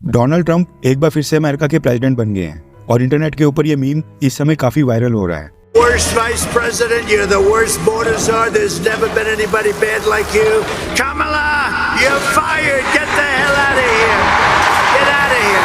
Donald Trump एक बार फिर से अमेरिका के प्रेसिडेंट बन गए हैं और इंटरनेट के ऊपर ये मीम इस समय काफी वायरल हो रहा है। Worst vice president, you're the worst border czar. There's never been anybody bad like you. Kamala, you're fired. Get the hell out of here. Get out of here.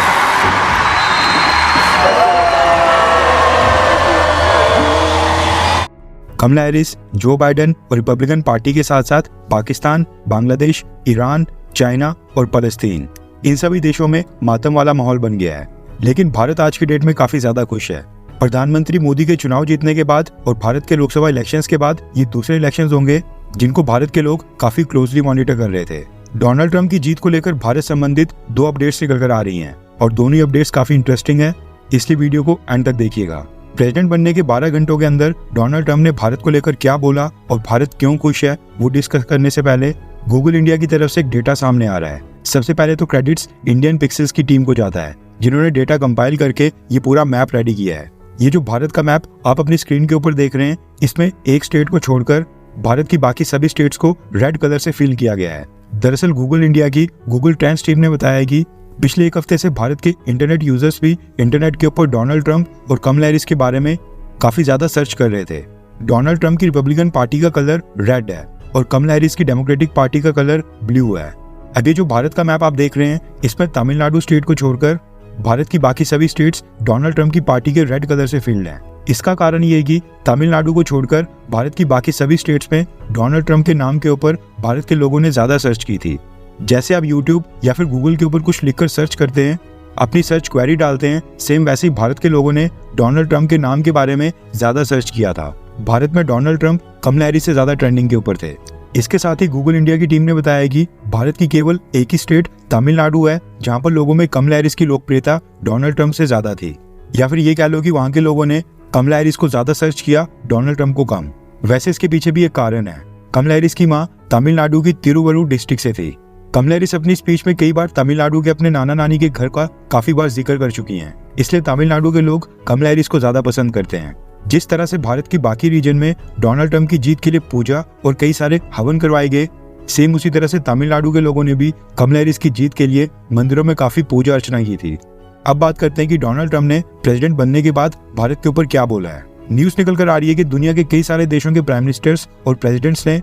Kamala Harris, Joe Biden और Republican party के साथ साथ Pakistan, Bangladesh, Iran, China और फलस्तीन, इन सभी देशों में मातम वाला माहौल बन गया है। लेकिन भारत आज की डेट में काफी ज्यादा खुश है। प्रधानमंत्री मोदी के चुनाव जीतने के बाद और भारत के लोकसभा इलेक्शंस के बाद ये दूसरे इलेक्शंस होंगे जिनको भारत के लोग काफी क्लोजली मॉनिटर कर रहे थे। डोनाल्ड ट्रंप की जीत को लेकर भारत संबंधित 2 अपडेट्स निकल कर आ रही हैं और दोनों ही अपडेट्स काफी इंटरेस्टिंग है, इसलिए वीडियो को एंड तक देखिएगा। प्रेसिडेंट बनने के 12 घंटों के अंदर डोनाल्ड ट्रंप ने भारत को लेकर क्या बोला और भारत क्यों खुश है, वो डिस्कस करने से पहले गूगल इंडिया की तरफ से एक डेटा सामने आ रहा है। सबसे पहले तो क्रेडिट्स इंडियन पिक्सेल्स की टीम को जाता है, जिन्होंने डेटा कंपाइल करके ये पूरा मैप रेडी किया है। ये जो भारत का मैप आप अपनी स्क्रीन के ऊपर देख रहे हैं, इसमें एक स्टेट को छोड़कर भारत की बाकी सभी स्टेट्स को रेड कलर से फिल किया गया है। दरअसल गूगल इंडिया की गूगल ट्रेंड्स टीम ने बताया कि पिछले 1 हफ्ते से भारत के इंटरनेट यूजर्स भी इंटरनेट के ऊपर डोनाल्ड ट्रंप और कमला हैरिस के बारे में काफी ज्यादा सर्च कर रहे थे। डोनाल्ड ट्रंप की रिपब्लिकन पार्टी का कलर रेड है और कमला हैरिस की डेमोक्रेटिक पार्टी का कलर ब्लू है। अभी जो भारत का मैप आप देख रहे हैं, इसमें तमिलनाडु स्टेट को छोड़कर भारत की बाकी सभी स्टेट्स डोनाल्ड ट्रंप की पार्टी के रेड कलर से फिल्ड हैं। इसका कारण ये है कि तमिलनाडु को छोड़कर भारत की बाकी सभी स्टेट्स में डोनाल्ड ट्रंप के नाम के ऊपर भारत के लोगों ने ज्यादा सर्च की थी। जैसे आप यूट्यूब या फिर गूगल के ऊपर कुछ लिखकर सर्च करते हैं, अपनी सर्च क्वेरी डालते हैं, सेम वैसे ही भारत के लोगों ने डोनाल्ड ट्रंप के नाम के बारे में ज्यादा सर्च किया था। भारत में डोनाल्ड ट्रंप कमला हैरिस से ज्यादा ट्रेंडिंग के ऊपर थे। इसके साथ ही गूगल इंडिया की टीम ने बताया कि भारत की केवल एक ही स्टेट तमिलनाडु है जहां पर लोगों में कमला हैरिस की लोकप्रियता डोनाल्ड ट्रंप से ज्यादा थी, या फिर ये कह लो कि वहां के लोगों ने कमला हैरिस को ज्यादा सर्च किया, डोनाल्ड ट्रंप को कम। वैसे इसके पीछे भी एक कारण है। कमला हैरिस की मां तमिलनाडु की तिरुवरुर डिस्ट्रिक्ट से थी। कमला हैरिस अपनी स्पीच में कई बार तमिलनाडु के अपने नाना नानी के घर का काफी बार जिक्र कर चुकी हैं, इसलिए तमिलनाडु के लोग कमला हैरिस को ज्यादा पसंद करते हैं। जिस तरह से भारत की बाकी रीजन में डोनाल्ड ट्रंप की जीत के लिए पूजा और कई सारे हवन करवाए गए, सेम उसी तरह से तमिलनाडु के लोगों ने भी कमला हैरिस की जीत के लिए मंदिरों में काफी पूजा अर्चना की थी। अब बात करते हैं कि डोनाल्ड ट्रंप ने प्रेसिडेंट बनने के बाद भारत के ऊपर क्या बोला है। न्यूज निकल कर आ रही है कि दुनिया के कई सारे देशों के प्राइम मिनिस्टर्स और प्रेसिडेंट्स ने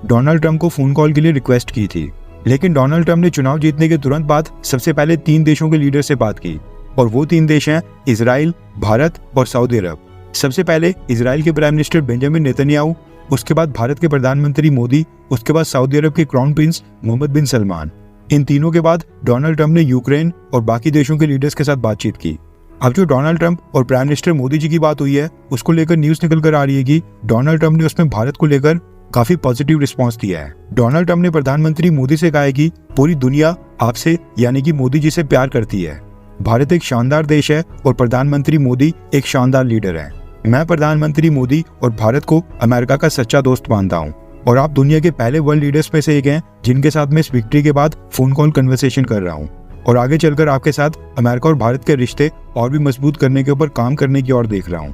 डोनाल्ड ट्रंप को फोन कॉल के लिए रिक्वेस्ट की थी, लेकिन डोनाल्ड ट्रंप ने चुनाव जीतने के तुरंत बाद सबसे पहले 3 देशों के लीडर से बात की, और वो 3 देश हैं इजराइल, भारत और सऊदी अरब। सबसे पहले इजराइल के प्राइम मिनिस्टर बेंजामिन नेतन्याहू, उसके बाद भारत के प्रधानमंत्री मोदी, उसके बाद सऊदी अरब के क्राउन प्रिंस मोहम्मद बिन सलमान। इन तीनों के बाद डोनाल्ड ट्रंप ने यूक्रेन और बाकी देशों के लीडर्स के साथ बातचीत की। अब जो डोनाल्ड ट्रंप और प्राइम मिनिस्टर मोदी जी की बात हुई है, उसको लेकर न्यूज निकल कर आ रही है कि डोनाल्ड ट्रंप ने उसमें भारत को लेकर काफी पॉजिटिव रिस्पॉन्स दिया है। डोनाल्ड ट्रंप ने प्रधानमंत्री मोदी से कहा है कि पूरी दुनिया आपसे यानी कि मोदी जी से प्यार करती है। भारत एक शानदार देश है और प्रधानमंत्री मोदी एक शानदार लीडर है। मैं प्रधानमंत्री मोदी और भारत को अमेरिका का सच्चा दोस्त मानता हूं, और आप दुनिया के पहले वर्ल्ड लीडर्स में से एक हैं जिनके साथ मैं इस विक्ट्री के बाद फोन कॉल कन्वर्सेशन कर रहा हूं, और आगे चलकर आपके साथ अमेरिका और भारत के रिश्ते और भी मजबूत करने के ऊपर काम करने की ओर देख रहा हूं।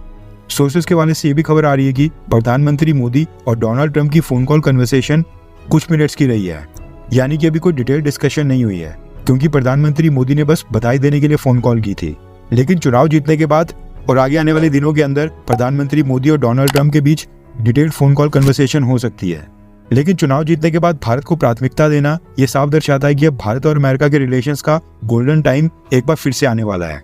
सोर्सेज के वाले से ये भी खबर आ रही है कि प्रधानमंत्री मोदी और डोनाल्ड ट्रंप की फोन कॉल कन्वर्सेशन कुछ मिनट्स की रही है, यानी कि अभी कोई डिटेल डिस्कशन नहीं हुई है, क्योंकि प्रधानमंत्री मोदी ने बस बधाई देने के लिए फोन कॉल की थी। लेकिन चुनाव जीतने के बाद और आगे आने वाले दिनों के अंदर प्रधानमंत्री मोदी और डोनाल्ड ट्रंप के बीच डिटेल्ड फोन कॉल कन्वर्सेशन हो सकती है। लेकिन चुनाव जीतने के बाद भारत को प्राथमिकता देना ये साफ दर्शाता है कि अब भारत और अमेरिका के रिलेशंस का गोल्डन टाइम एक बार फिर से आने वाला है।